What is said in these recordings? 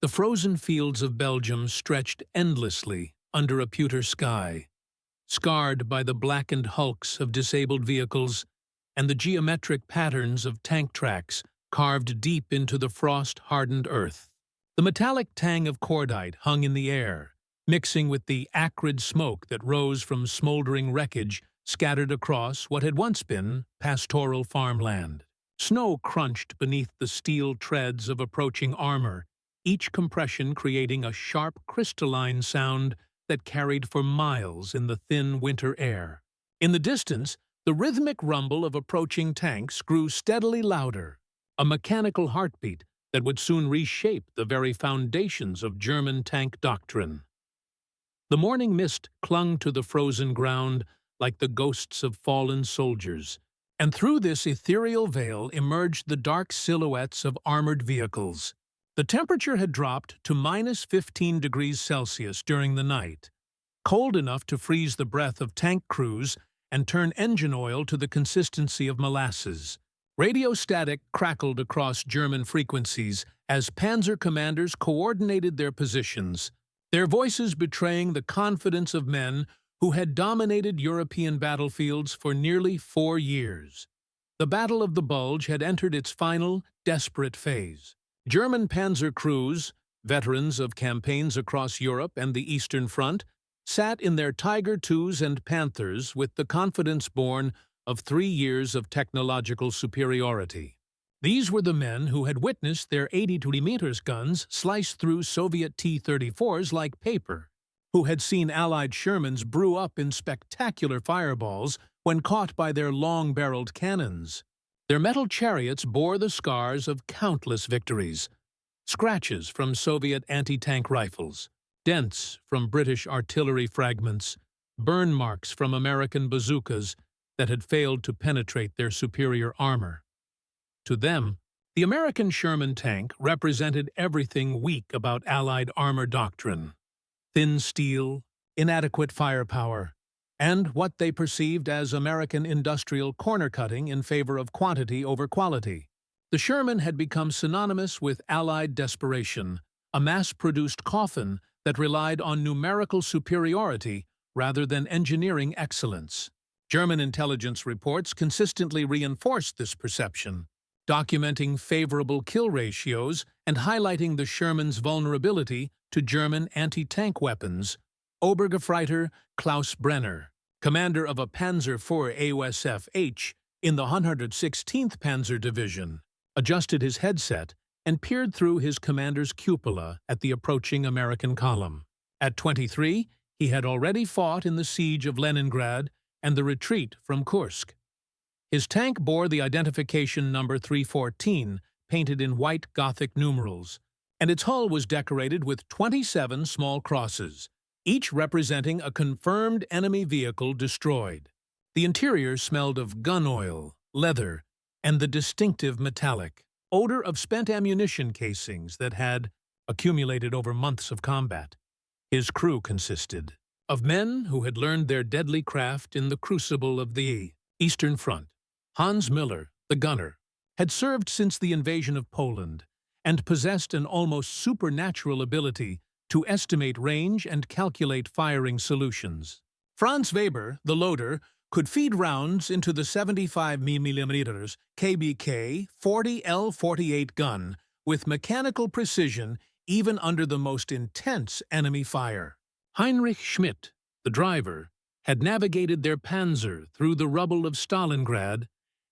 The frozen fields of Belgium stretched endlessly under a pewter sky, scarred by the blackened hulks of disabled vehicles and the geometric patterns of tank tracks carved deep into the frost-hardened earth. The metallic tang of cordite hung in the air, mixing with the acrid smoke that rose from smoldering wreckage scattered across what had once been pastoral farmland. Snow crunched beneath the steel treads of approaching armor, each compression creating a sharp crystalline sound that carried for miles in the thin winter air. In the distance, the rhythmic rumble of approaching tanks grew steadily louder, a mechanical heartbeat that would soon reshape the very foundations of German tank doctrine. The morning mist clung to the frozen ground like the ghosts of fallen soldiers, and through this ethereal veil emerged the dark silhouettes of armored vehicles. The temperature had dropped to -15 degrees Celsius during the night, cold enough to freeze the breath of tank crews and turn engine oil to the consistency of molasses. Radio static crackled across German frequencies as Panzer commanders coordinated their positions, their voices betraying the confidence of men who had dominated European battlefields for nearly 4 years. The Battle of the Bulge had entered its final, desperate phase. German Panzer crews, veterans of campaigns across Europe and the Eastern Front, sat in their Tiger IIs and Panthers with the confidence born of 3 years of technological superiority. These were the men who had witnessed their 80-mm guns slice through Soviet T-34s like paper, who had seen Allied Shermans brew up in spectacular fireballs when caught by their long-barreled cannons. Their metal chariots bore the scars of countless victories, scratches from Soviet anti-tank rifles, dents from British artillery fragments, burn marks from American bazookas that had failed to penetrate their superior armor. To them, the American Sherman tank represented everything weak about Allied armor doctrine: thin steel, inadequate firepower, and what they perceived as American industrial corner-cutting in favor of quantity over quality. The Sherman had become synonymous with Allied desperation, a mass-produced coffin that relied on numerical superiority rather than engineering excellence. German intelligence reports consistently reinforced this perception, documenting favorable kill ratios and highlighting the Sherman's vulnerability to German anti-tank weapons. Obergefreiter Klaus Brenner, commander of a Panzer IV AUSF-H in the 116th Panzer Division, adjusted his headset and peered through his commander's cupola at the approaching American column. At 23, he had already fought in the siege of Leningrad and the retreat from Kursk. His tank bore the identification number 314, painted in white Gothic numerals, and its hull was decorated with 27 small crosses, each representing a confirmed enemy vehicle destroyed. The interior smelled of gun oil, leather, and the distinctive metallic odor of spent ammunition casings that had accumulated over months of combat. His crew consisted of men who had learned their deadly craft in the crucible of the Eastern Front. Hans Miller, the gunner, had served since the invasion of Poland and possessed an almost supernatural ability to estimate range and calculate firing solutions. Franz Weber, the loader, could feed rounds into the 75mm KBK 40L48 gun with mechanical precision even under the most intense enemy fire. Heinrich Schmidt, the driver, had navigated their Panzer through the rubble of Stalingrad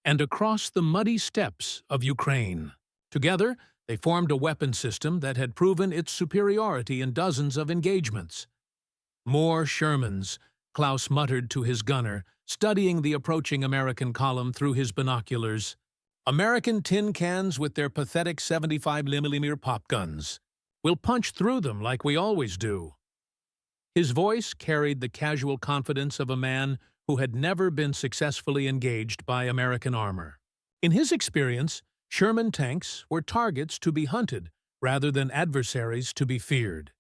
and across the muddy steppes of Ukraine. Together, they formed a weapon system that had proven its superiority in dozens of engagements. "More Shermans," Klaus muttered to his gunner, studying the approaching American column through his binoculars. "American tin cans with their pathetic 75mm pop guns. We'll punch through them like we always do." His voice carried the casual confidence of a man who had never been successfully engaged by American armor. In his experience, Sherman tanks were targets to be hunted rather than adversaries to be feared.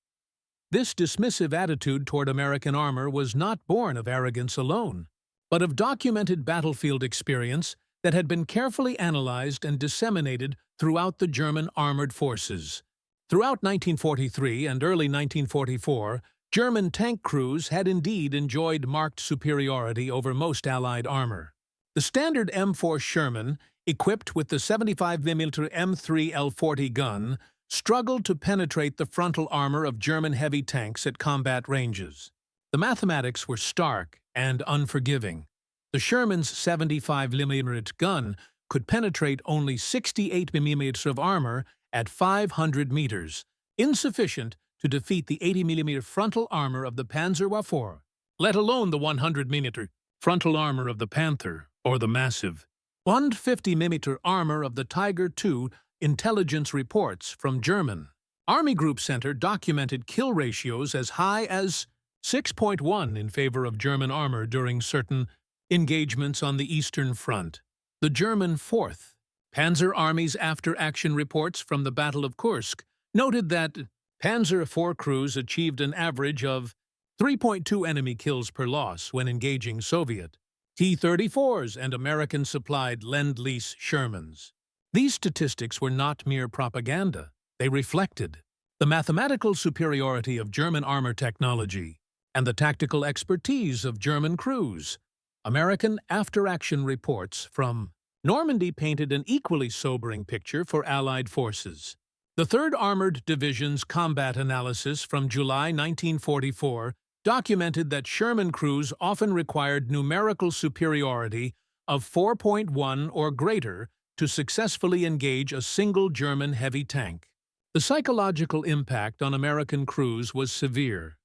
This dismissive attitude toward American armor was not born of arrogance alone, but of documented battlefield experience that had been carefully analyzed and disseminated throughout the German armored forces. Throughout 1943 and early 1944, German tank crews had indeed enjoyed marked superiority over most Allied armor. The standard M4 Sherman, equipped with the 75mm M3L40 gun, struggled to penetrate the frontal armor of German heavy tanks at combat ranges. The mathematics were stark and unforgiving. The Sherman's 75mm gun could penetrate only 68mm of armor at 500 meters, insufficient to defeat the 80mm frontal armor of the Panzer IV, let alone the 100mm frontal armor of the Panther or the massive 150mm armor of the Tiger II. Intelligence reports from German Army Group Center documented kill ratios as high as 6.1 in favor of German armor during certain engagements on the Eastern Front. The German 4th Panzer Army's after-action reports from the Battle of Kursk noted that Panzer IV crews achieved an average of 3.2 enemy kills per loss when engaging Soviet T-34s and American-supplied Lend-Lease Shermans. These statistics were not mere propaganda. They reflected the mathematical superiority of German armor technology and the tactical expertise of German crews. American after-action reports from Normandy painted an equally sobering picture for Allied forces. The 3rd Armored Division's combat analysis from July 1944 documented that Sherman crews often required numerical superiority of 4.1 or greater to successfully engage a single German heavy tank. The psychological impact on American crews was severe.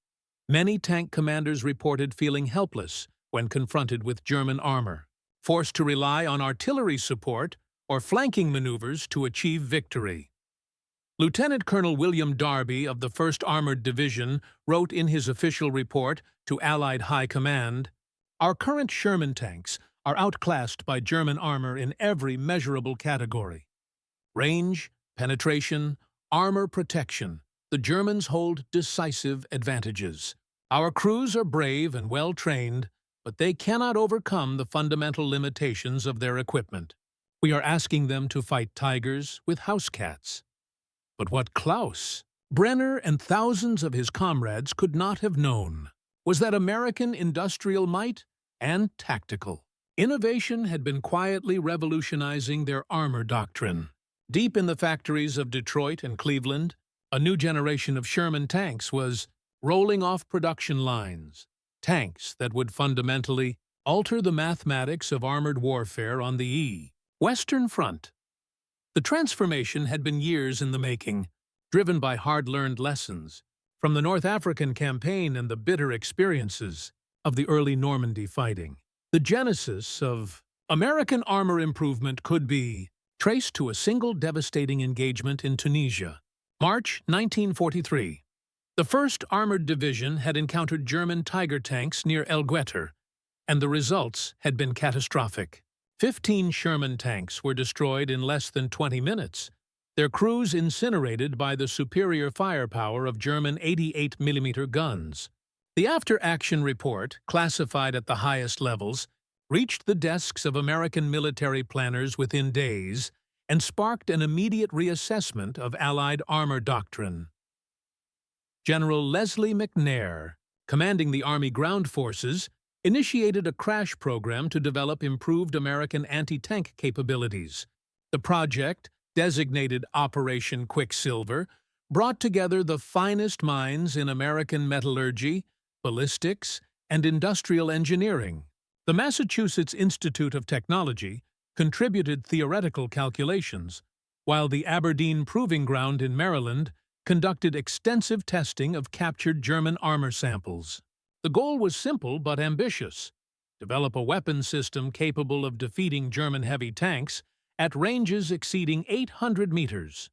Many tank commanders reported feeling helpless when confronted with German armor, forced to rely on artillery support or flanking maneuvers to achieve victory. Lieutenant Colonel William Darby of the 1st Armored Division wrote in his official report to Allied High Command, "Our current Sherman tanks are outclassed by German armor in every measurable category. Range, penetration, armor protection. The Germans hold decisive advantages. Our crews are brave and well-trained, but they cannot overcome the fundamental limitations of their equipment. We are asking them to fight tigers with house cats." But what Klaus Brenner and thousands of his comrades could not have known was that American industrial might and tactical innovation had been quietly revolutionizing their armor doctrine. Deep in the factories of Detroit and Cleveland, a new generation of Sherman tanks was rolling off production lines, tanks that would fundamentally alter the mathematics of armored warfare on the Western Front. The transformation had been years in the making, driven by hard-learned lessons from the North African campaign and the bitter experiences of the early Normandy fighting. The genesis of American armor improvement could be traced to a single devastating engagement in Tunisia, March 1943. The 1st Armored Division had encountered German Tiger tanks near El Gueter, and the results had been catastrophic. 15 Sherman tanks were destroyed in less than 20 minutes, their crews incinerated by the superior firepower of German 88mm guns. The after-action report, classified at the highest levels, reached the desks of American military planners within days and sparked an immediate reassessment of Allied armor doctrine. General Leslie McNair, commanding the Army Ground Forces, initiated a crash program to develop improved American anti-tank capabilities. The project, designated Operation Quicksilver, brought together the finest minds in American metallurgy, ballistics, and industrial engineering. The Massachusetts Institute of Technology contributed theoretical calculations, while the Aberdeen Proving Ground in Maryland conducted extensive testing of captured German armor samples. The goal was simple but ambitious: develop a weapon system capable of defeating German heavy tanks at ranges exceeding 800 meters.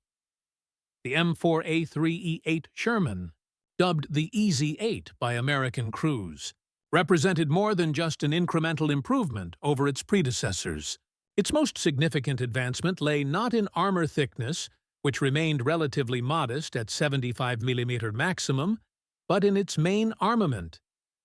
The M4A3E8 Sherman, dubbed the Easy 8 by American crews, represented more than just an incremental improvement over its predecessors. Its most significant advancement lay not in armor thickness, which remained relatively modest at 75mm maximum, but in its main armament,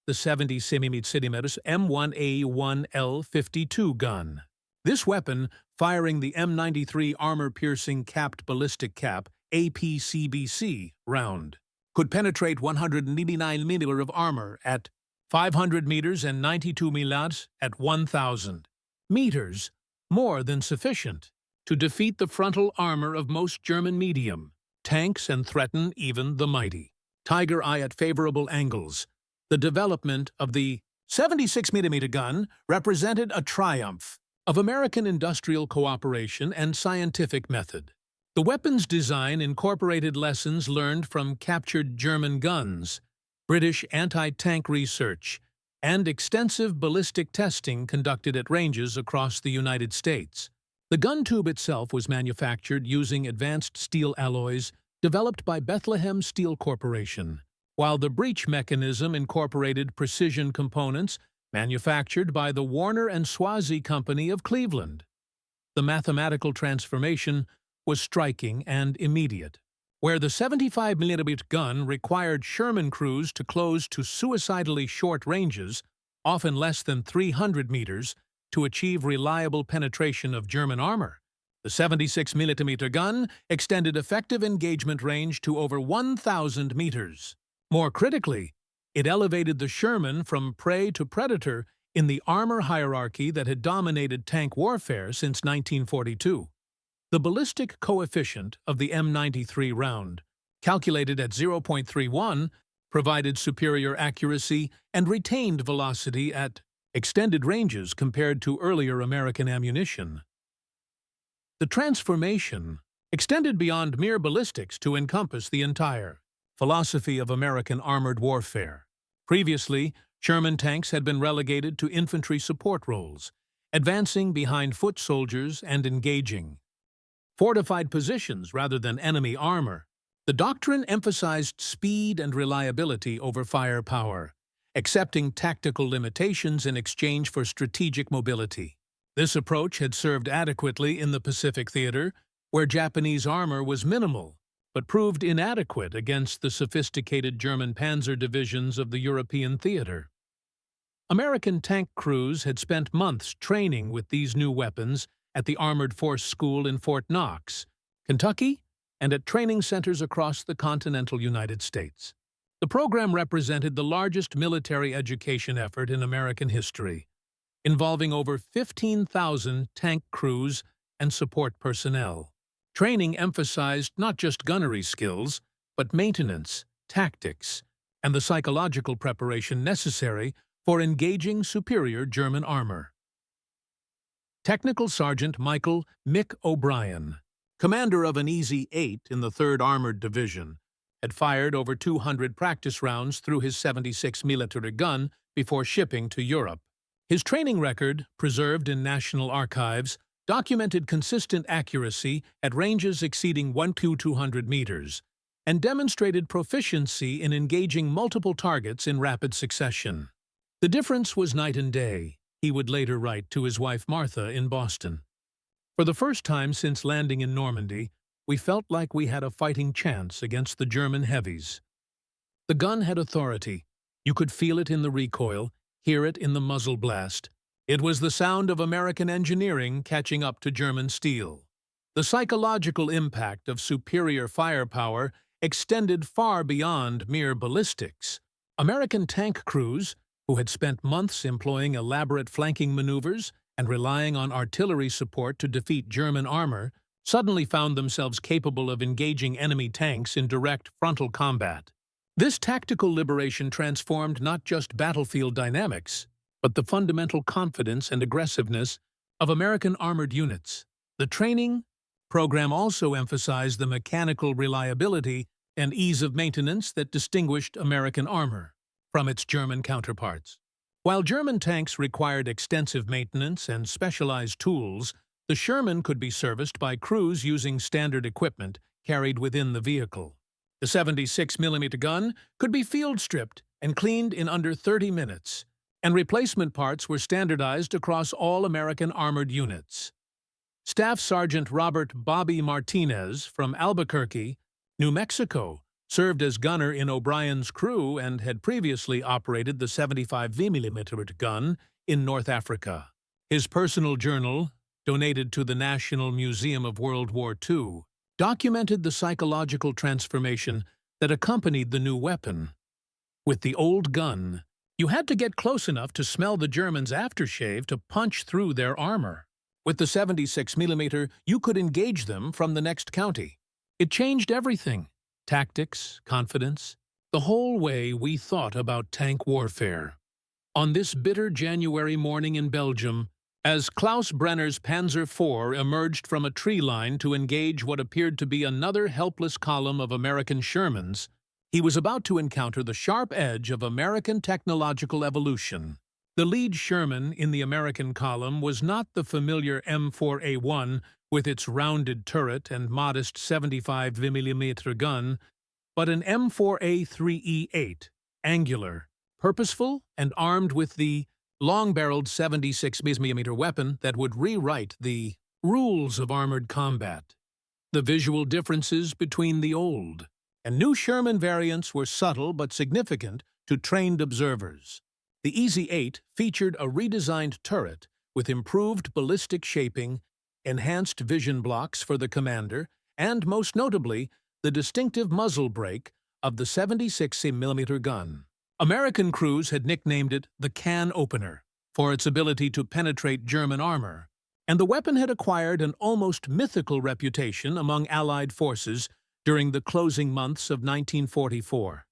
the 70mm M1A1L52 gun. This weapon, firing the M93 armor-piercing capped ballistic cap, APCBC round, could penetrate 189 millimeters of armor at 500 meters and 92 millimeters at 1,000 meters, more than sufficient to defeat the frontal armor of most German medium tanks and threaten even the mighty Tiger I at favorable angles. The development of the 76mm gun represented a triumph of American industrial cooperation and scientific method. The weapon's design incorporated lessons learned from captured German guns, British anti-tank research, and extensive ballistic testing conducted at ranges across the United States. The gun tube itself was manufactured using advanced steel alloys developed by Bethlehem Steel Corporation, while the breech mechanism incorporated precision components manufactured by the Warner and Swazi Company of Cleveland. The mathematical transformation was striking and immediate. Where the 75mm gun required Sherman crews to close to suicidally short ranges, often less than 300 meters, to achieve reliable penetration of German armor, the 76mm gun extended effective engagement range to over 1,000 meters. More critically, it elevated the Sherman from prey to predator in the armor hierarchy that had dominated tank warfare since 1942. The ballistic coefficient of the M93 round, calculated at 0.31, provided superior accuracy and retained velocity at extended ranges compared to earlier American ammunition. The transformation extended beyond mere ballistics to encompass the entire philosophy of American armored warfare. Previously, Sherman tanks had been relegated to infantry support roles, advancing behind foot soldiers and engaging fortified positions rather than enemy armor. The doctrine emphasized speed and reliability over firepower, accepting tactical limitations in exchange for strategic mobility. This approach had served adequately in the Pacific Theater, where Japanese armor was minimal, but proved inadequate against the sophisticated German Panzer divisions of the European theater. American tank crews had spent months training with these new weapons at the Armored Force School in Fort Knox, Kentucky, and at training centers across the continental United States. The program represented the largest military education effort in American history, involving over 15,000 tank crews and support personnel. Training emphasized not just gunnery skills, but maintenance, tactics, and the psychological preparation necessary for engaging superior German armor. Technical Sergeant Michael Mick O'Brien, commander of an Easy 8 in the 3rd Armored Division, had fired over 200 practice rounds through his 76mm gun before shipping to Europe. His training record, preserved in national archives, documented consistent accuracy at ranges exceeding 200 meters, and demonstrated proficiency in engaging multiple targets in rapid succession. The difference was night and day, he would later write to his wife Martha in Boston. For the first time since landing in Normandy, we felt like we had a fighting chance against the German heavies. The gun had authority. You could feel it in the recoil, hear it in the muzzle blast. It was the sound of American engineering catching up to German steel. The psychological impact of superior firepower extended far beyond mere ballistics. American tank crews, who had spent months employing elaborate flanking maneuvers and relying on artillery support to defeat German armor, suddenly found themselves capable of engaging enemy tanks in direct frontal combat. This tactical liberation transformed not just battlefield dynamics, but the fundamental confidence and aggressiveness of American armored units. The training program also emphasized the mechanical reliability and ease of maintenance that distinguished American armor from its German counterparts. While German tanks required extensive maintenance and specialized tools, the Sherman could be serviced by crews using standard equipment carried within the vehicle. The 76mm gun could be field-stripped and cleaned in under 30 minutes, and replacement parts were standardized across all American armored units. Staff Sergeant Robert Bobby Martinez from Albuquerque, New Mexico, served as gunner in O'Brien's crew and had previously operated the 75mm gun in North Africa. His personal journal, donated to the National Museum of World War II, documented the psychological transformation that accompanied the new weapon. With the old gun, you had to get close enough to smell the Germans' aftershave to punch through their armor. With the 76mm, you could engage them from the next county. It changed everything: tactics, confidence, the whole way we thought about tank warfare. On this bitter January morning in Belgium, as Klaus Brenner's Panzer IV emerged from a tree line to engage what appeared to be another helpless column of American Shermans, he was about to encounter the sharp edge of American technological evolution. The lead Sherman in the American column was not the familiar M4A1 with its rounded turret and modest 75mm gun, but an M4A3E8, angular, purposeful, and armed with the long-barreled 76mm weapon that would rewrite the rules of armored combat. The visual differences between the old and new Sherman variants were subtle but significant to trained observers. The Easy 8 featured a redesigned turret with improved ballistic shaping, enhanced vision blocks for the commander, and, most notably, the distinctive muzzle brake of the 76mm gun. American crews had nicknamed it the can opener for its ability to penetrate German armor, and the weapon had acquired an almost mythical reputation among Allied forces during the closing months of 1944.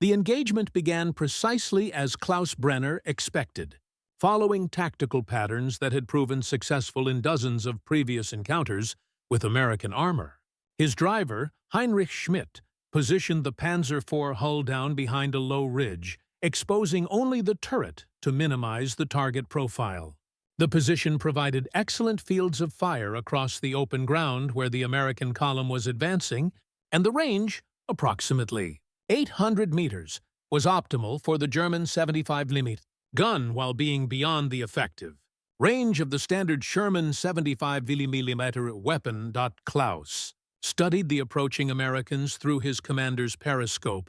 The engagement began precisely as Klaus Brenner expected, following tactical patterns that had proven successful in dozens of previous encounters with American armor. His driver, Heinrich Schmidt, positioned the Panzer IV hull down behind a low ridge, exposing only the turret to minimize the target profile. The position provided excellent fields of fire across the open ground where the American column was advancing, and the range, approximately 800 meters, was optimal for the German 75mm gun while being beyond the effective range of the standard Sherman 75mm weapon. Klaus studied the approaching Americans through his commander's periscope.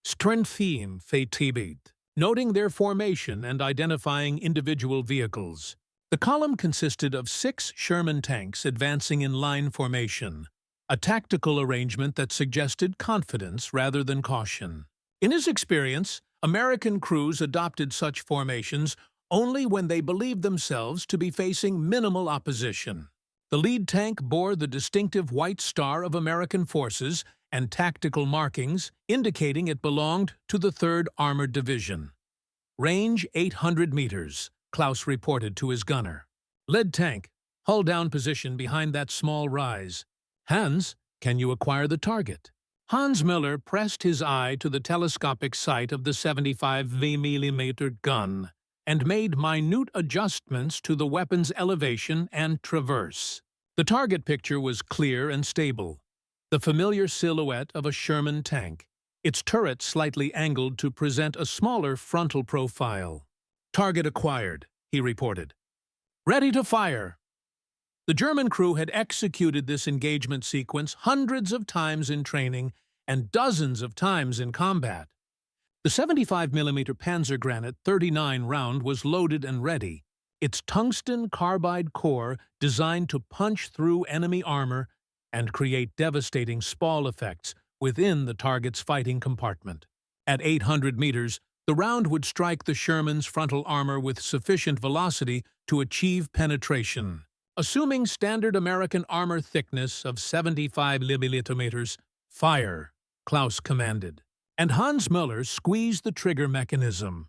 Strengthim Fatibit, noting their formation and identifying individual vehicles. The column consisted of 6 Sherman tanks advancing in line formation, a tactical arrangement that suggested confidence rather than caution. In his experience, American crews adopted such formations only when they believed themselves to be facing minimal opposition. The lead tank bore the distinctive white star of American forces and tactical markings indicating it belonged to the 3rd Armored Division. Range 800 meters, Klaus reported to his gunner. Lead tank, hull down position behind that small rise. Hans, can you acquire the target? Hans Miller pressed his eye to the telescopic sight of the 75mm gun and made minute adjustments to the weapon's elevation and traverse. The target picture was clear and stable, the familiar silhouette of a Sherman tank, its turret slightly angled to present a smaller frontal profile. Target acquired, he reported. Ready to fire. The German crew had executed this engagement sequence hundreds of times in training and dozens of times in combat. The 75mm Panzer Granate 39 round was loaded and ready, its tungsten carbide core designed to punch through enemy armor and create devastating spall effects within the target's fighting compartment. At 800 meters, the round would strike the Sherman's frontal armor with sufficient velocity to achieve penetration. Assuming standard American armor thickness of 75mm, fire, Klaus commanded, and Hans Müller squeezed the trigger mechanism.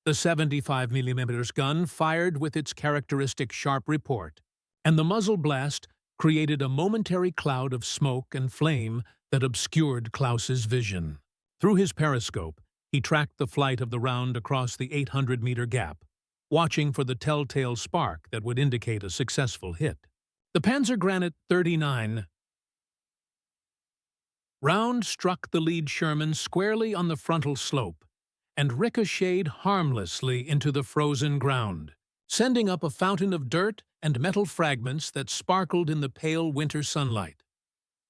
The 75mm gun fired with its characteristic sharp report, and the muzzle blast created a momentary cloud of smoke and flame that obscured Klaus's vision. Through his periscope, he tracked the flight of the round across the 800-meter gap, watching for the telltale spark that would indicate a successful hit. The Panzer Granate 39 round struck the lead Sherman squarely on the frontal slope and ricocheted harmlessly into the frozen ground, sending up a fountain of dirt and metal fragments that sparkled in the pale winter sunlight.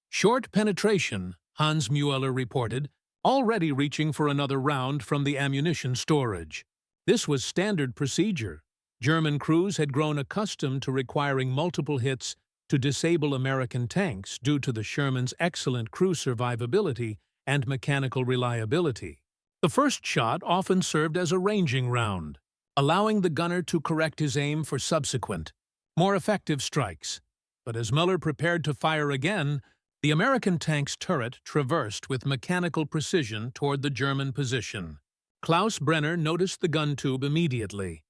Short penetration, Hans Müller reported, already reaching for another round from the ammunition storage. This was standard procedure. German crews had grown accustomed to requiring multiple hits to disable American tanks due to the Sherman's excellent crew survivability and mechanical reliability. The first shot often served as a ranging round, allowing the gunner to correct his aim for subsequent, more effective strikes. But as Muller prepared to fire again, the American tank's turret traversed with mechanical precision toward the German position. Klaus Brenner noticed the gun tube immediately.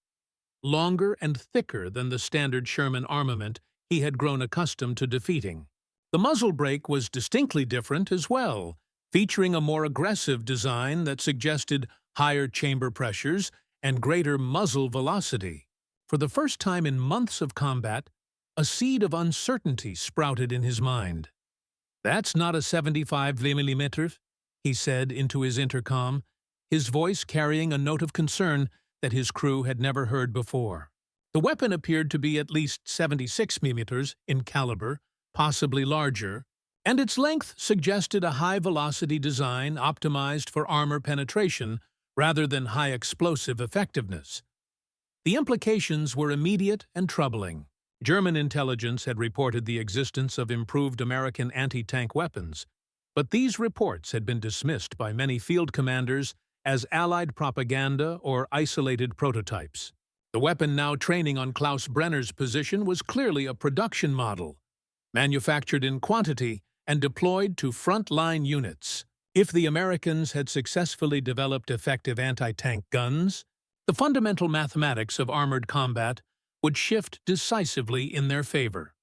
Longer and thicker than the standard Sherman armament he had grown accustomed to defeating. The muzzle brake was distinctly different as well, featuring a more aggressive design that suggested higher chamber pressures and greater muzzle velocity. For the first time in months of combat, a seed of uncertainty sprouted in his mind. "That's not a 75mm, he said into his intercom, his voice carrying a note of concern that his crew had never heard before. The weapon appeared to be at least 76mm in caliber, possibly larger, and its length suggested a high-velocity design optimized for armor penetration rather than high-explosive effectiveness. The implications were immediate and troubling. German intelligence had reported the existence of improved American anti-tank weapons, but these reports had been dismissed by many field commanders as Allied propaganda or isolated prototypes. The weapon now training on Klaus Brenner's position was clearly a production model, manufactured in quantity and deployed to front-line units. If the Americans had successfully developed effective anti-tank guns, the fundamental mathematics of armored combat would shift decisively in their favor.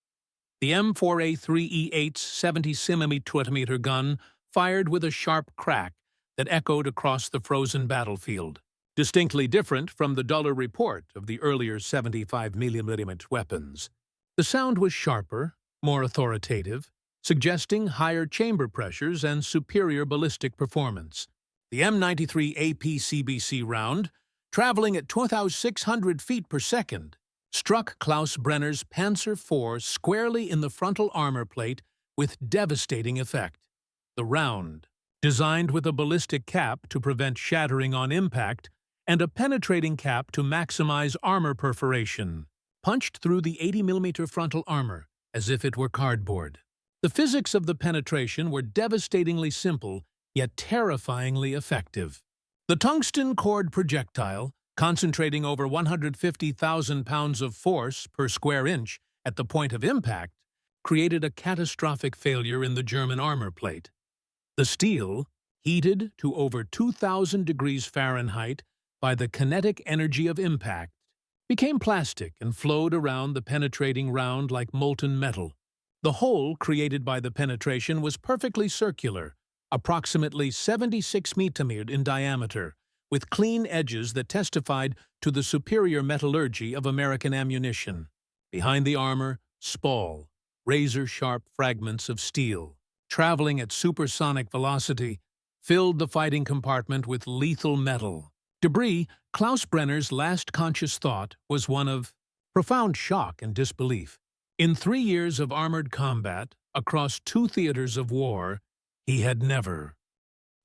The M4A3E8's 70mm gun fired with a sharp crack that echoed across the frozen battlefield, distinctly different from the duller report of the earlier 75mm weapons. The sound was sharper, more authoritative, suggesting higher chamber pressures and superior ballistic performance. The M93 APCBC round, traveling at 2,600 feet per second, struck Klaus Brenner's Panzer IV squarely in the frontal armor plate with devastating effect. The round, designed with a ballistic cap to prevent shattering on impact and a penetrating cap to maximize armor perforation, punched through the 80mm frontal armor as if it were cardboard. The physics of the penetration were devastatingly simple, yet terrifyingly effective. The tungsten cord projectile, concentrating over 150,000 pounds of force per square inch at the point of impact, created a catastrophic failure in the German armor plate. The steel, heated to over 2,000 degrees Fahrenheit by the kinetic energy of impact, became plastic and flowed around the penetrating round like molten metal. The hole created by the penetration was perfectly circular, approximately 76 meters in diameter, with clean edges that testified to the superior metallurgy of American ammunition. Behind the armor, spall, razor-sharp fragments of steel, traveling at supersonic velocity, filled the fighting compartment with lethal metal. Debris, Klaus Brenner's last conscious thought was one of profound shock and disbelief. In 3 years of armored combat, across 2 theaters of war, he had never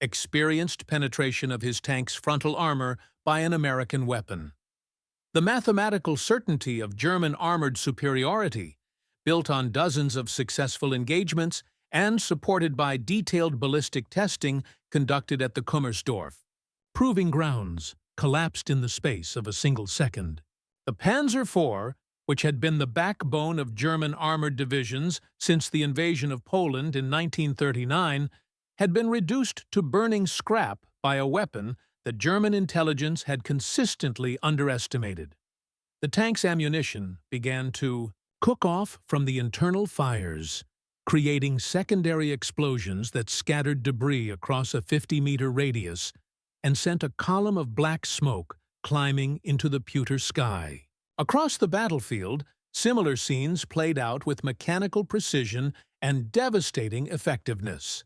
experienced penetration of his tank's frontal armor by an American weapon. The mathematical certainty of German armored superiority, built on dozens of successful engagements and supported by detailed ballistic testing conducted at the Kummersdorf proving grounds, collapsed in the space of a single second. The Panzer IV, which had been the backbone of German armored divisions since the invasion of Poland in 1939, had been reduced to burning scrap by a weapon that German intelligence had consistently underestimated. The tank's ammunition began to cook off from the internal fires, creating secondary explosions that scattered debris across a 50-meter radius and sent a column of black smoke climbing into the pewter sky. Across the battlefield, similar scenes played out with mechanical precision and devastating effectiveness.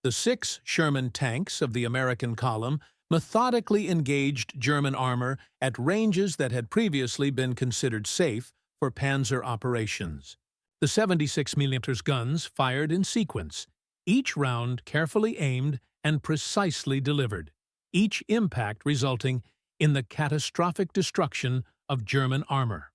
The 6 Sherman tanks of the American column methodically engaged German armor at ranges that had previously been considered safe for Panzer operations. The 76mm guns fired in sequence, each round carefully aimed and precisely delivered, each impact resulting in the catastrophic destruction of German armor.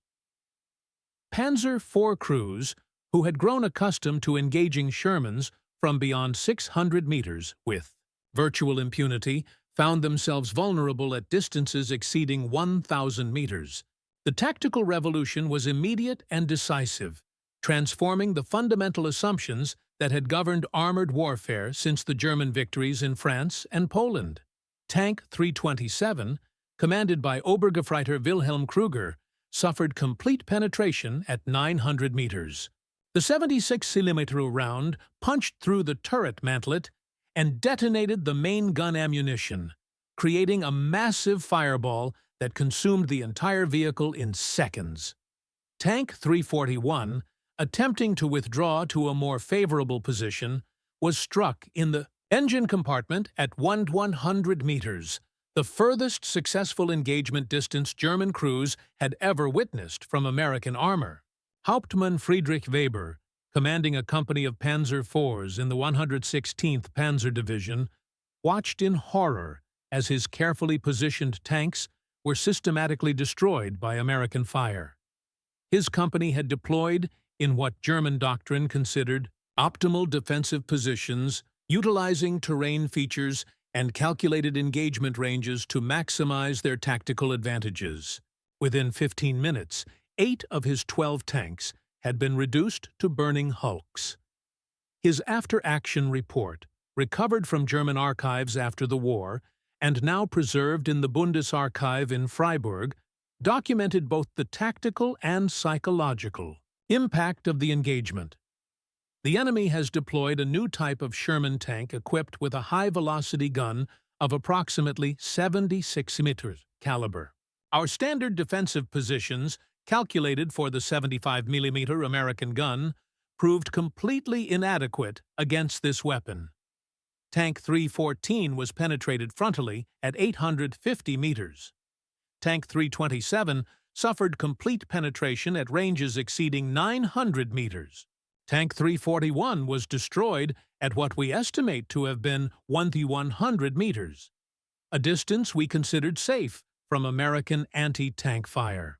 Panzer IV crews, who had grown accustomed to engaging Shermans from beyond 600 meters with virtual impunity, found themselves vulnerable at distances exceeding 1,000 meters. The tactical revolution was immediate and decisive, transforming the fundamental assumptions that had governed armored warfare since the German victories in France and Poland. Tank 327, commanded by Obergefreiter Wilhelm Krüger, suffered complete penetration at 900 meters. The 76-millimeter round punched through the turret mantlet and detonated the main gun ammunition, creating a massive fireball that consumed the entire vehicle in seconds. Tank 341, attempting to withdraw to a more favorable position, was struck in the engine compartment at 100 meters, the furthest successful engagement distance German crews had ever witnessed from American armor. Hauptmann Friedrich Weber, commanding a company of Panzer IVs in the 116th Panzer Division, watched in horror as his carefully positioned tanks were systematically destroyed by American fire. His company had deployed in what German doctrine considered optimal defensive positions, utilizing terrain features and calculated engagement ranges to maximize their tactical advantages. Within 15 minutes, 8 of his 12 tanks had been reduced to burning hulks. His after-action report, recovered from German archives after the war and now preserved in the Bundesarchiv in Freiburg, documented both the tactical and psychological impact of the engagement. The enemy has deployed a new type of Sherman tank equipped with a high-velocity gun of approximately 76 meters caliber. Our standard defensive positions, calculated for the 75mm American gun, proved completely inadequate against this weapon. Tank 314 was penetrated frontally at 850 meters. Tank 327 suffered complete penetration at ranges exceeding 900 meters. Tank 341 was destroyed at what we estimate to have been 100 meters, a distance we considered safe from American anti-tank fire.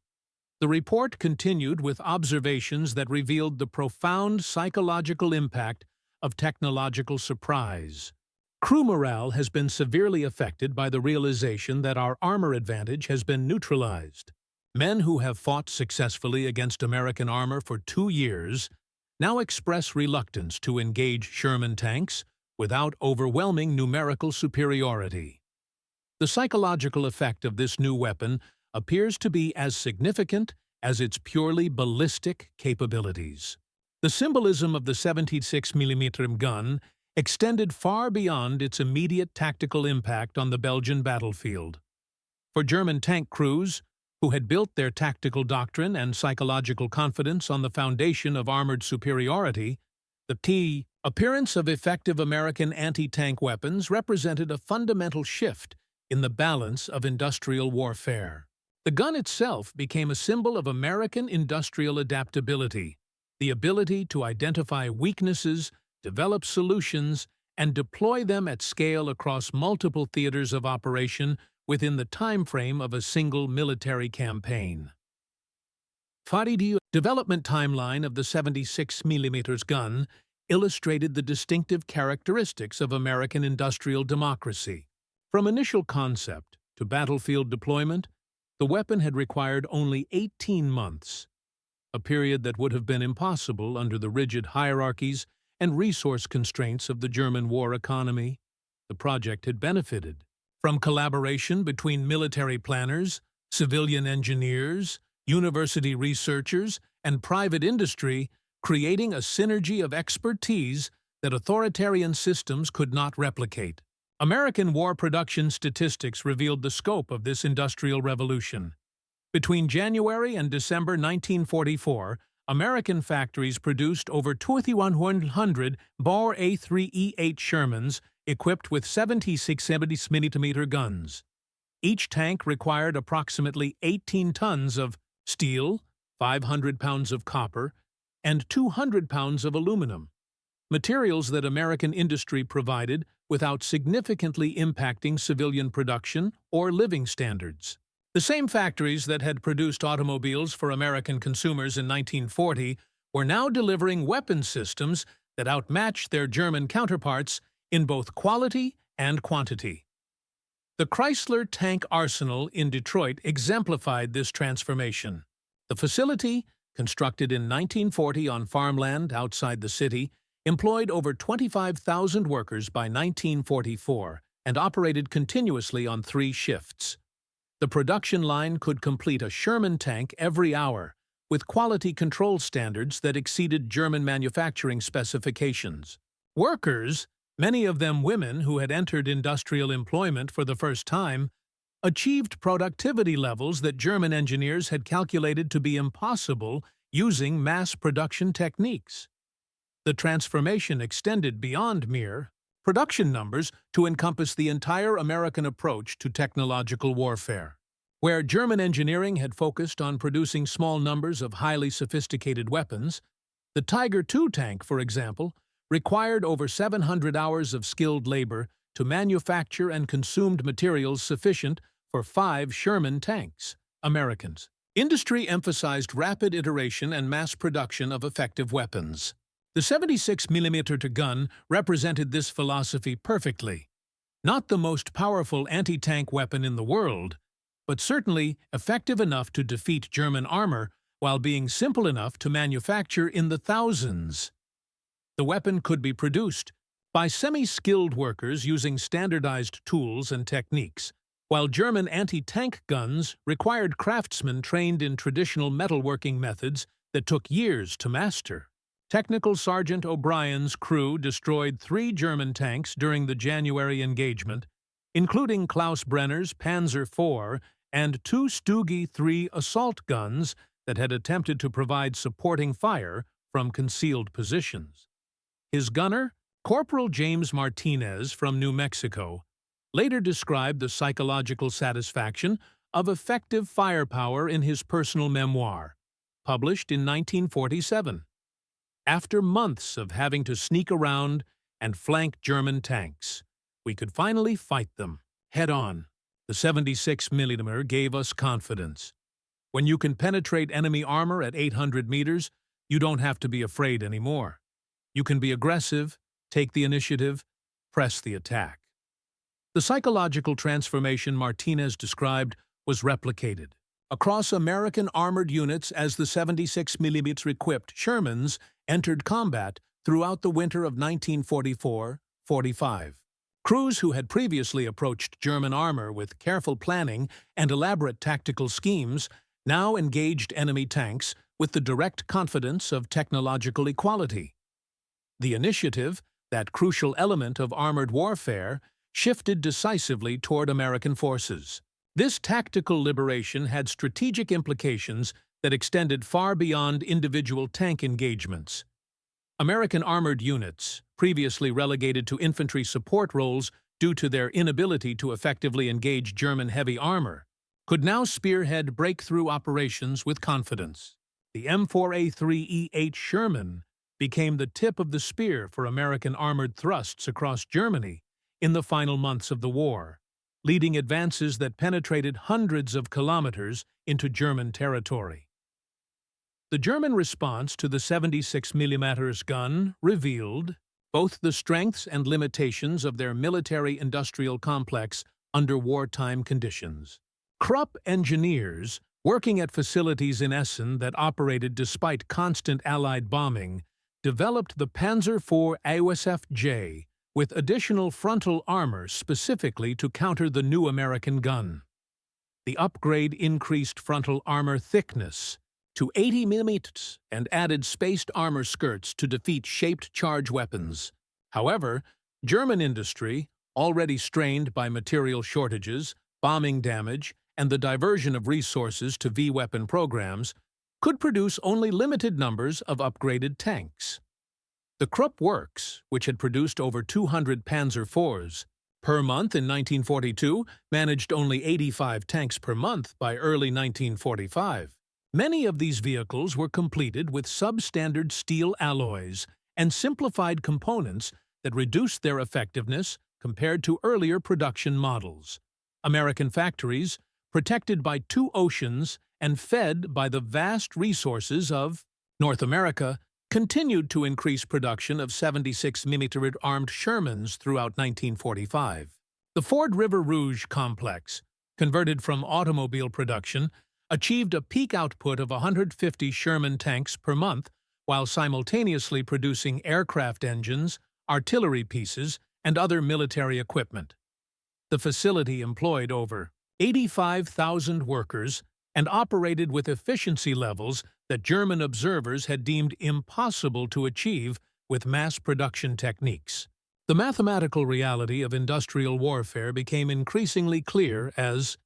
The report continued with observations that revealed the profound psychological impact of technological surprise. Crew morale has been severely affected by the realization that our armor advantage has been neutralized. Men who have fought successfully against American armor for 2 years now express reluctance to engage Sherman tanks without overwhelming numerical superiority. The psychological effect of this new weapon appears to be as significant as its purely ballistic capabilities. The symbolism of the 76mm gun extended far beyond its immediate tactical impact on the Belgian battlefield. For German tank crews, who had built their tactical doctrine and psychological confidence on the foundation of armored superiority, the appearance of effective American anti-tank weapons represented a fundamental shift in the balance of industrial warfare. The gun itself became a symbol of American industrial adaptability, the ability to identify weaknesses, develop solutions, and deploy them at scale across multiple theaters of operation within the time frame of a single military campaign. The development timeline of the 76mm gun illustrated the distinctive characteristics of American industrial democracy. From initial concept to battlefield deployment, the weapon had required only 18 months, a period that would have been impossible under the rigid hierarchies and resource constraints of the German war economy. The project had benefited from collaboration between military planners, civilian engineers, university researchers, and private industry, creating a synergy of expertise that authoritarian systems could not replicate. American war production statistics revealed the scope of this industrial revolution. Between January and December 1944, American factories produced over 2,100 Bauer A3E8 Shermans equipped with 76mm guns. Each tank required approximately 18 tons of steel, 500 pounds of copper, and 200 pounds of aluminum, materials that American industry provided without significantly impacting civilian production or living standards. The same factories that had produced automobiles for American consumers in 1940 were now delivering weapon systems that outmatched their German counterparts in both quality and quantity. The Chrysler Tank Arsenal in Detroit exemplified this transformation. The facility, constructed in 1940 on farmland outside the city, employed over 25,000 workers by 1944 and operated continuously on 3 shifts. The production line could complete a Sherman tank every hour, with quality control standards that exceeded German manufacturing specifications. Workers, many of them women who had entered industrial employment for the first time, achieved productivity levels that German engineers had calculated to be impossible using mass production techniques. The transformation extended beyond mere production numbers to encompass the entire American approach to technological warfare. Where German engineering had focused on producing small numbers of highly sophisticated weapons, the Tiger II tank, for example, required over 700 hours of skilled labor to manufacture and consumed materials sufficient for 5 Sherman tanks, Americans. Industry emphasized rapid iteration and mass production of effective weapons. The 76mm gun represented this philosophy perfectly. Not the most powerful anti-tank weapon in the world, but certainly effective enough to defeat German armor while being simple enough to manufacture in the thousands. The weapon could be produced by semi-skilled workers using standardized tools and techniques, while German anti-tank guns required craftsmen trained in traditional metalworking methods that took years to master. Technical Sergeant O'Brien's crew destroyed 3 German tanks during the January engagement, including Klaus Brenner's Panzer IV and 2 Stugge 3 assault guns that had attempted to provide supporting fire from concealed positions. His gunner, Corporal James Martinez from New Mexico, later described the psychological satisfaction of effective firepower in his personal memoir, published in 1947. After months of having to sneak around and flank German tanks, we could finally fight them head-on. The 76mm gave us confidence. When you can penetrate enemy armor at 800 meters, you don't have to be afraid anymore. You can be aggressive, take the initiative, press the attack. The psychological transformation Martinez described was replicated across American armored units as the 76mm equipped Shermans entered combat throughout the winter of 1944-45. Crews who had previously approached German armor with careful planning and elaborate tactical schemes now engaged enemy tanks with the direct confidence of technological equality. The initiative, that crucial element of armored warfare, shifted decisively toward American forces. This tactical liberation had strategic implications that extended far beyond individual tank engagements. American armored units, previously relegated to infantry support roles due to their inability to effectively engage German heavy armor, could now spearhead breakthrough operations with confidence. The M4A3E8 Sherman became the tip of the spear for American armored thrusts across Germany in the final months of the war, leading advances that penetrated hundreds of kilometers into German territory. The German response to the 76mm gun revealed both the strengths and limitations of their military-industrial complex under wartime conditions. Krupp engineers, working at facilities in Essen that operated despite constant Allied bombing, developed the Panzer IV AOSF-J with additional frontal armor specifically to counter the new American gun. The upgrade increased frontal armor thickness to 80 mm and added spaced armor skirts to defeat shaped charge weapons. However, German industry, already strained by material shortages, bombing damage, and the diversion of resources to V-weapon programs, could produce only limited numbers of upgraded tanks. The Krupp Works, which had produced over 200 Panzer IVs per month in 1942, managed only 85 tanks per month by early 1945. Many of these vehicles were completed with substandard steel alloys and simplified components that reduced their effectiveness compared to earlier production models. American factories, protected by 2 oceans and fed by the vast resources of North America, continued to increase production of 76mm armed Shermans throughout 1945. The Ford River Rouge complex, converted from automobile production, achieved a peak output of 150 Sherman tanks per month while simultaneously producing aircraft engines, artillery pieces, and other military equipment. The facility employed over 85,000 workers and operated with efficiency levels that German observers had deemed impossible to achieve with mass production techniques. The mathematical reality of industrial warfare became increasingly clear as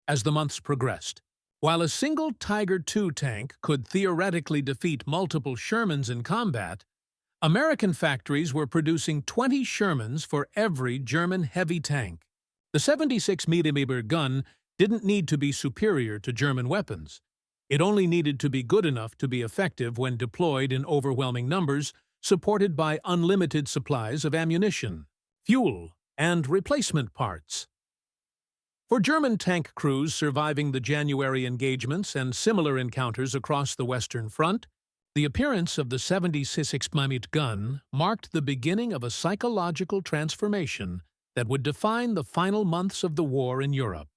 the months progressed. While a single Tiger II tank could theoretically defeat multiple Shermans in combat, American factories were producing 20 Shermans for every German heavy tank. The 76mm gun didn't need to be superior to German weapons. It only needed to be good enough to be effective when deployed in overwhelming numbers, supported by unlimited supplies of ammunition, fuel, and replacement parts. For German tank crews surviving the January engagements and similar encounters across the Western Front, the appearance of the 76mm gun marked the beginning of a psychological transformation that would define the final months of the war in Europe.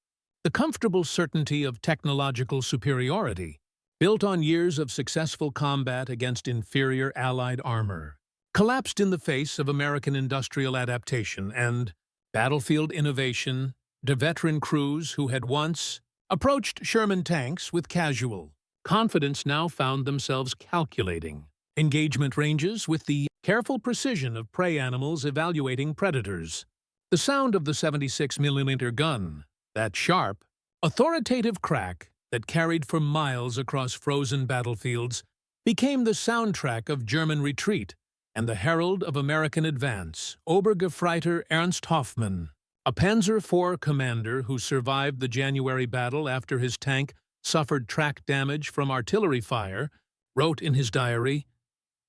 The comfortable certainty of technological superiority, built on years of successful combat against inferior Allied armor, collapsed in the face of American industrial adaptation and battlefield innovation. The veteran crews who had once approached Sherman tanks with casual confidence now found themselves calculating engagement ranges with the careful precision of prey animals evaluating predators. The sound of the 76mm gun, that sharp, authoritative crack that carried for miles across frozen battlefields, became the soundtrack of German retreat and the herald of American advance. Obergefreiter Ernst Hoffmann, a Panzer IV commander who survived the January battle after his tank suffered track damage from artillery fire, wrote in his diary,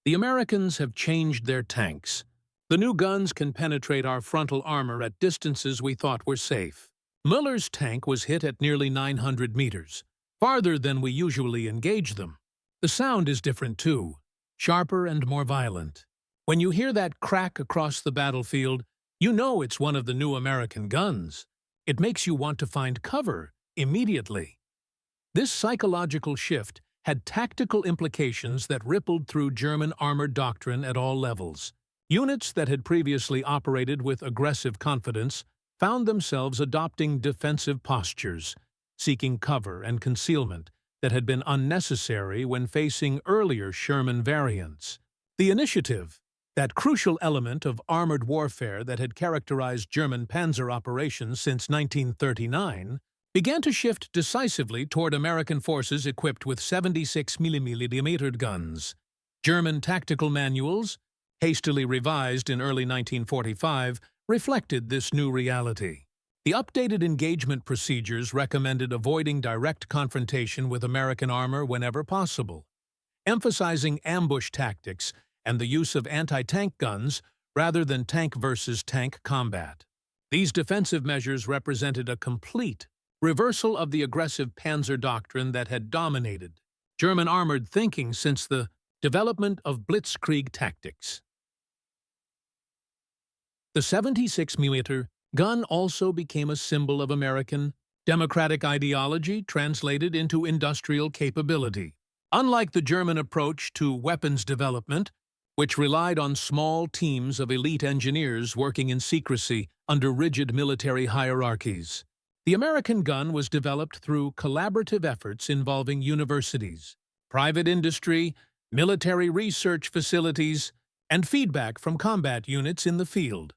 "The Americans have changed their tanks. The new guns can penetrate our frontal armor at distances we thought were safe." Müller's tank was hit at nearly 900 meters, farther than we usually engage them. The sound is different too, sharper and more violent. When you hear that crack across the battlefield, you know it's one of the new American guns. It makes you want to find cover immediately. This psychological shift had tactical implications that rippled through German armored doctrine at all levels. Units that had previously operated with aggressive confidence found themselves adopting defensive postures, seeking cover and concealment that had been unnecessary when facing earlier Sherman variants. The initiative, that crucial element of armored warfare that had characterized German Panzer operations since 1939, began to shift decisively toward American forces equipped with 76mm guns. German tactical manuals, hastily revised in early 1945, reflected this new reality. The updated engagement procedures recommended avoiding direct confrontation with American armor whenever possible, emphasizing ambush tactics and the use of anti-tank guns rather than tank versus tank combat. These defensive measures represented a complete reversal of the aggressive Panzer doctrine that had dominated German armored thinking since the development of blitzkrieg tactics. The 76mm gun also became a symbol of American democratic ideology translated into industrial capability. Unlike the German approach to weapons development, which relied on small teams of elite engineers working in secrecy under rigid military hierarchies, the American gun was developed through collaborative efforts involving universities, private industry, military research facilities, and feedback from combat units in the field.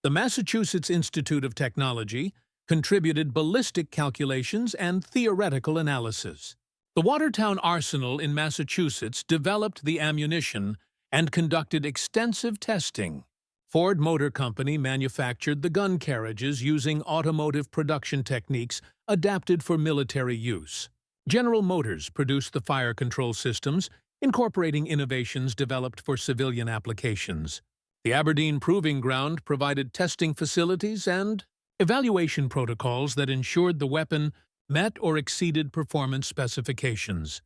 The Massachusetts Institute of Technology contributed ballistic calculations and theoretical analysis. The Watertown Arsenal in Massachusetts developed the ammunition and conducted extensive testing. Ford Motor Company manufactured the gun carriages using automotive production techniques adapted for military use. General Motors produced the fire control systems, incorporating innovations developed for civilian applications. The Aberdeen Proving Ground provided testing facilities and evaluation protocols that ensured the weapon met or exceeded performance specifications.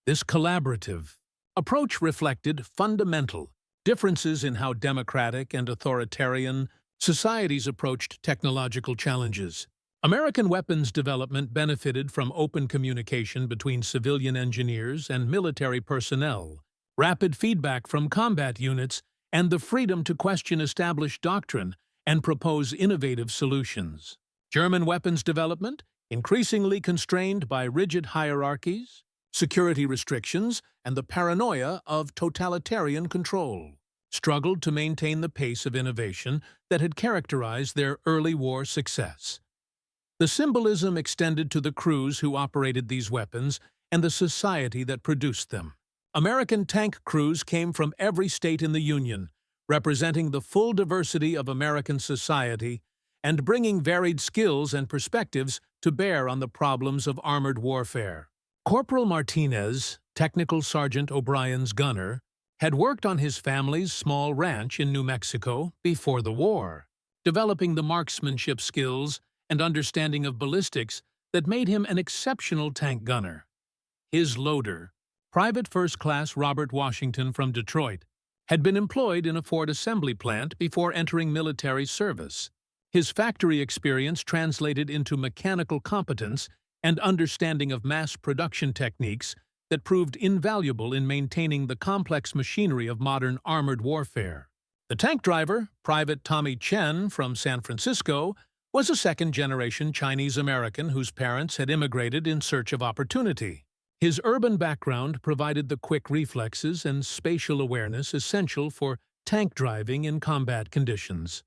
This collaborative approach reflected fundamental differences in how democratic and authoritarian societies approached technological challenges. American weapons development benefited from open communication between civilian engineers and military personnel, rapid feedback from combat units, and the freedom to question established doctrine and propose innovative solutions. German weapons development, increasingly constrained by rigid hierarchies, security restrictions, and the paranoia of totalitarian control, struggled to maintain the pace of innovation that had characterized their early war success. The symbolism extended to the crews who operated these weapons and the society that produced them. American tank crews came from every state in the Union, representing the full diversity of American society and bringing varied skills and perspectives to bear on the problems of armored warfare. Corporal Martinez, Technical Sergeant O'Brien's gunner, had worked on his family's small ranch in New Mexico before the war, developing the marksmanship skills and understanding of ballistics that made him an exceptional tank gunner. His loader, Private First Class Robert Washington from Detroit, had been employed in a Ford assembly plant before entering military service. His factory experience translated into mechanical competence and understanding of mass production techniques that proved invaluable in maintaining the complex machinery of modern armored warfare. The tank driver, Private Tommy Chen from San Francisco, was a second-generation Chinese-American whose parents had immigrated in search of opportunity. His urban background provided the quick reflexes and spatial awareness essential for tank driving in combat conditions.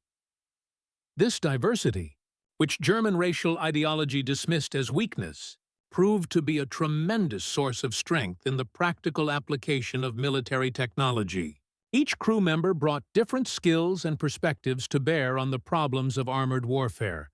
This diversity, which German racial ideology dismissed as weakness, proved to be a tremendous source of strength in the practical application of military technology. Each crew member brought different skills and perspectives to bear on the problems of armored warfare,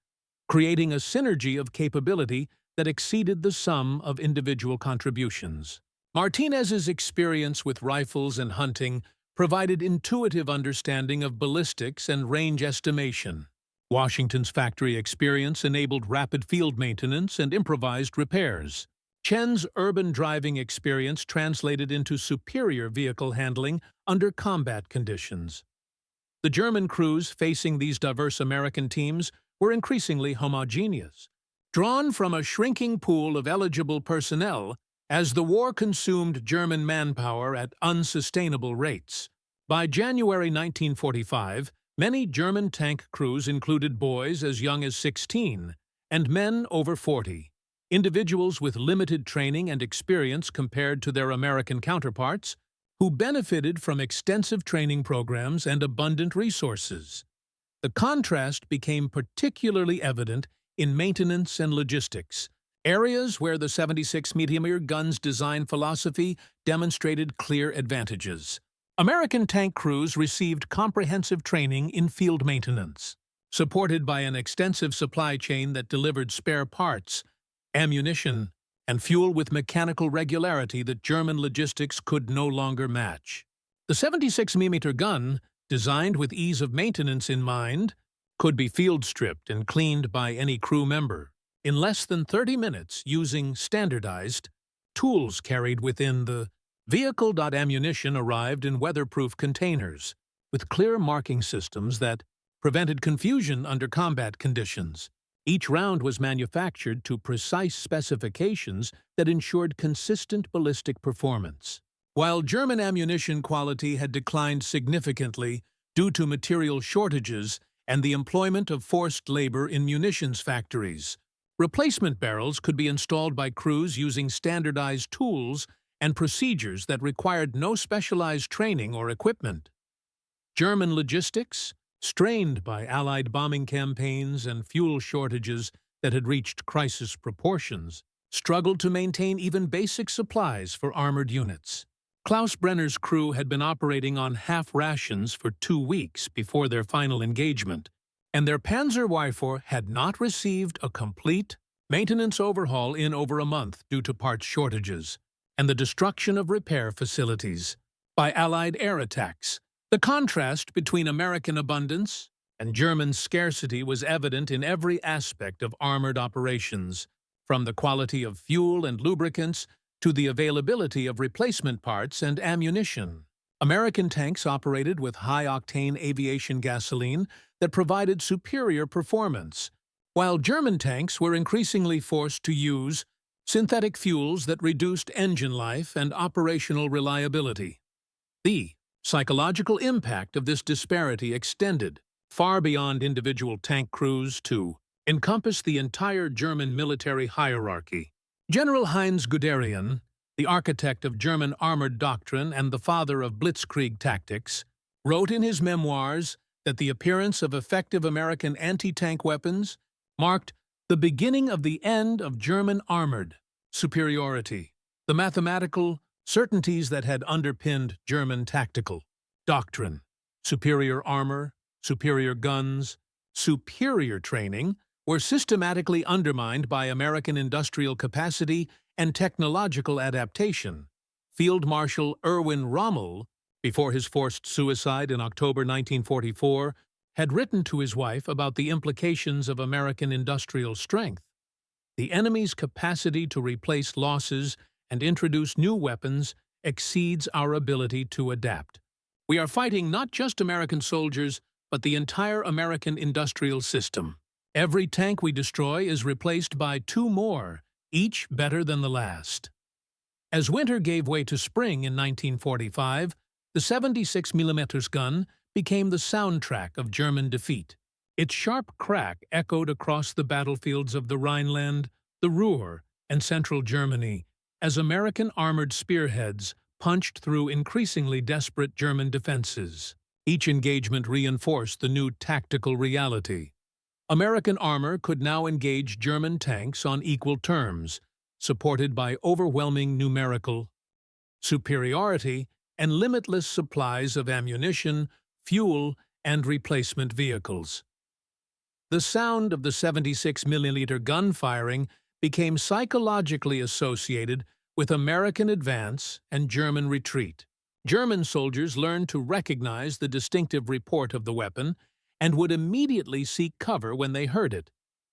creating a synergy of capability that exceeded the sum of individual contributions. Martinez's experience with rifles and hunting provided intuitive understanding of ballistics and range estimation. Washington's factory experience enabled rapid field maintenance and improvised repairs. Chen's urban driving experience translated into superior vehicle handling under combat conditions. The German crews facing these diverse American teams were increasingly homogeneous, drawn from a shrinking pool of eligible personnel as the war consumed German manpower at unsustainable rates. By January 1945, many German tank crews included boys as young as 16 and men over 40, individuals with limited training and experience compared to their American counterparts, who benefited from extensive training programs and abundant resources. The contrast became particularly evident in maintenance and logistics, areas where the 76mm gun's design philosophy demonstrated clear advantages. American tank crews received comprehensive training in field maintenance, supported by an extensive supply chain that delivered spare parts, ammunition, and fuel with mechanical regularity that German logistics could no longer match. The 76mm gun, designed with ease of maintenance in mind, could be field stripped and cleaned by any crew member in less than 30 minutes using standardized tools carried within the vehicle. Ammunition arrived in weatherproof containers with clear marking systems that prevented confusion under combat conditions. Each round was manufactured to precise specifications that ensured consistent ballistic performance. While German ammunition quality had declined significantly due to material shortages and the employment of forced labor in munitions factories, replacement barrels could be installed by crews using standardized tools and procedures that required no specialized training or equipment. German logistics, strained by Allied bombing campaigns and fuel shortages that had reached crisis proportions, struggled to maintain even basic supplies for armored units. Klaus Brenner's crew had been operating on half rations for 2 weeks before their final engagement, and their Panzer Rifle had not received a complete maintenance overhaul in over a month due to parts shortages and the destruction of repair facilities by Allied air attacks. The contrast between American abundance and German scarcity was evident in every aspect of armored operations, from the quality of fuel and lubricants to the availability of replacement parts and ammunition. American tanks operated with high-octane aviation gasoline that provided superior performance, while German tanks were increasingly forced to use synthetic fuels that reduced engine life and operational reliability. The psychological impact of this disparity extended far beyond individual tank crews to encompass the entire German military hierarchy. General Heinz Guderian, the architect of German armored doctrine and the father of blitzkrieg tactics, wrote in his memoirs that the appearance of effective American anti-tank weapons marked the beginning of the end of German armored superiority. The mathematical certainties that had underpinned German tactical doctrine, superior armor, superior guns, superior training, were systematically undermined by American industrial capacity and technological adaptation. Field Marshal Erwin Rommel, before his forced suicide in October 1944, had written to his wife about the implications of American industrial strength. The enemy's capacity to replace losses and introduce new weapons exceeds our ability to adapt. We are fighting not just American soldiers, but the entire American industrial system. Every tank we destroy is replaced by two more, each better than the last. As winter gave way to spring in 1945, the 76mm gun became the soundtrack of German defeat. Its sharp crack echoed across the battlefields of the Rhineland, the Ruhr, and central Germany, as American armored spearheads punched through increasingly desperate German defenses. Each engagement reinforced the new tactical reality. American armor could now engage German tanks on equal terms, supported by overwhelming numerical superiority and limitless supplies of ammunition, fuel, and replacement vehicles. The sound of the 76mm gun firing became psychologically associated with American advance and German retreat. German soldiers learned to recognize the distinctive report of the weapon and would immediately seek cover when they heard it,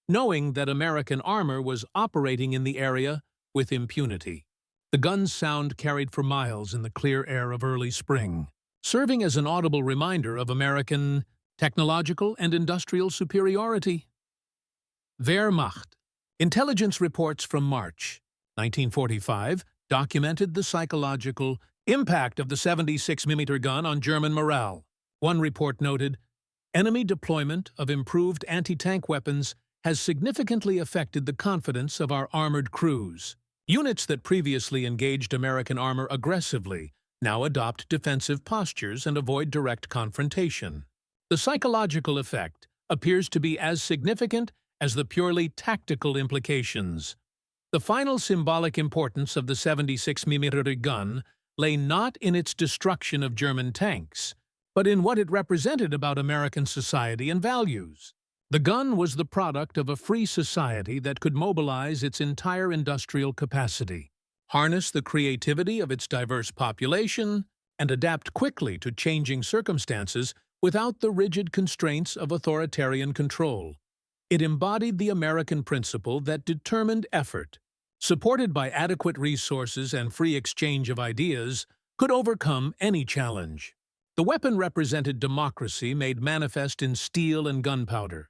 knowing that American armor was operating in the area with impunity. The gun's sound carried for miles in the clear air of early spring, serving as an audible reminder of American technological and industrial superiority. Wehrmacht. Intelligence reports from March 1945 documented the psychological impact of the 76mm gun on German morale. One report noted, "Enemy deployment of improved anti-tank weapons has significantly affected the confidence of our armored crews. Units that previously engaged American armor aggressively now adopt defensive postures and avoid direct confrontation." The psychological effect appears to be as significant as the purely tactical implications. The final symbolic importance of the 76mm gun lay not in its destruction of German tanks, but in what it represented about American society and values. The gun was the product of a free society that could mobilize its entire industrial capacity, harness the creativity of its diverse population, and adapt quickly to changing circumstances without the rigid constraints of authoritarian control. It embodied the American principle that determined effort, supported by adequate resources and free exchange of ideas, could overcome any challenge. The weapon represented democracy made manifest in steel and gunpowder,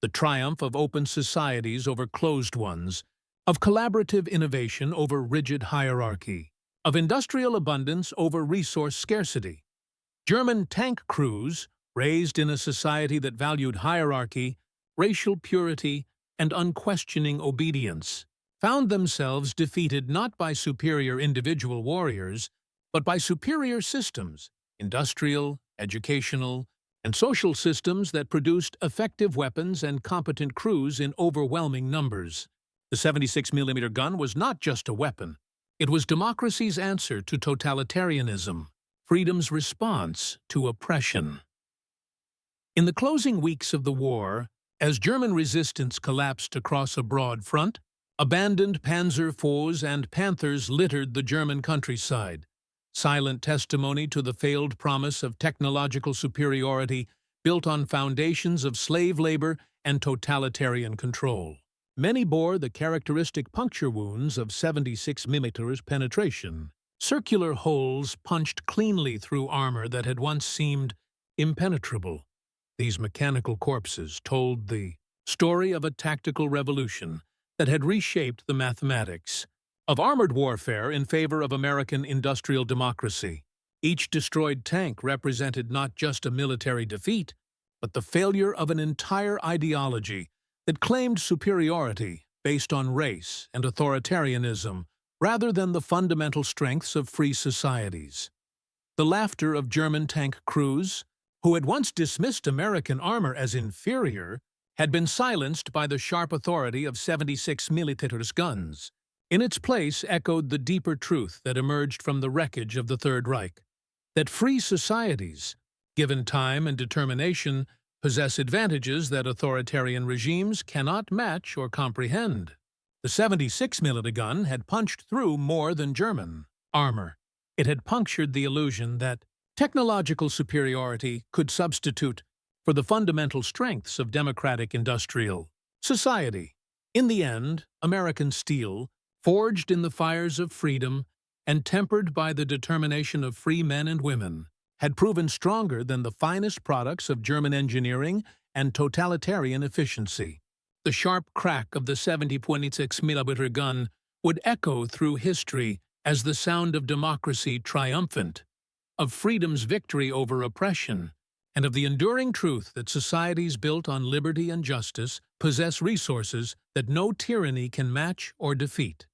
the triumph of open societies over closed ones, of collaborative innovation over rigid hierarchy, of industrial abundance over resource scarcity. German tank crews, raised in a society that valued hierarchy, racial purity, and unquestioning obedience, found themselves defeated not by superior individual warriors, but by superior systems, industrial, educational, and social systems that produced effective weapons and competent crews in overwhelming numbers. The 76mm gun was not just a weapon. It was democracy's answer to totalitarianism, freedom's response to oppression. In the closing weeks of the war, as German resistance collapsed across a broad front, abandoned Panzer fours and Panthers littered the German countryside, silent testimony to the failed promise of technological superiority built on foundations of slave labor and totalitarian control. Many bore the characteristic puncture wounds of 76 millimeters penetration, circular holes punched cleanly through armor that had once seemed impenetrable. These mechanical corpses told the story of a tactical revolution that had reshaped the mathematics of armored warfare in favor of American industrial democracy. Each destroyed tank represented not just a military defeat, but the failure of an entire ideology that claimed superiority based on race and authoritarianism rather than the fundamental strengths of free societies. The laughter of German tank crews, who had once dismissed American armor as inferior, had been silenced by the sharp authority of 76 millimeters guns. In its place echoed the deeper truth that emerged from the wreckage of the Third Reich, that free societies, given time and determination, possess advantages that authoritarian regimes cannot match or comprehend. The 76 millimeter gun had punched through more than German armor. It had punctured the illusion that technological superiority could substitute for the fundamental strengths of democratic industrial society. In the end, American steel, forged in the fires of freedom and tempered by the determination of free men and women, had proven stronger than the finest products of German engineering and totalitarian efficiency. The sharp crack of the 76 millimeter gun would echo through history as the sound of democracy triumphant, of freedom's victory over oppression, and of the enduring truth that societies built on liberty and justice possess resources that no tyranny can match or defeat.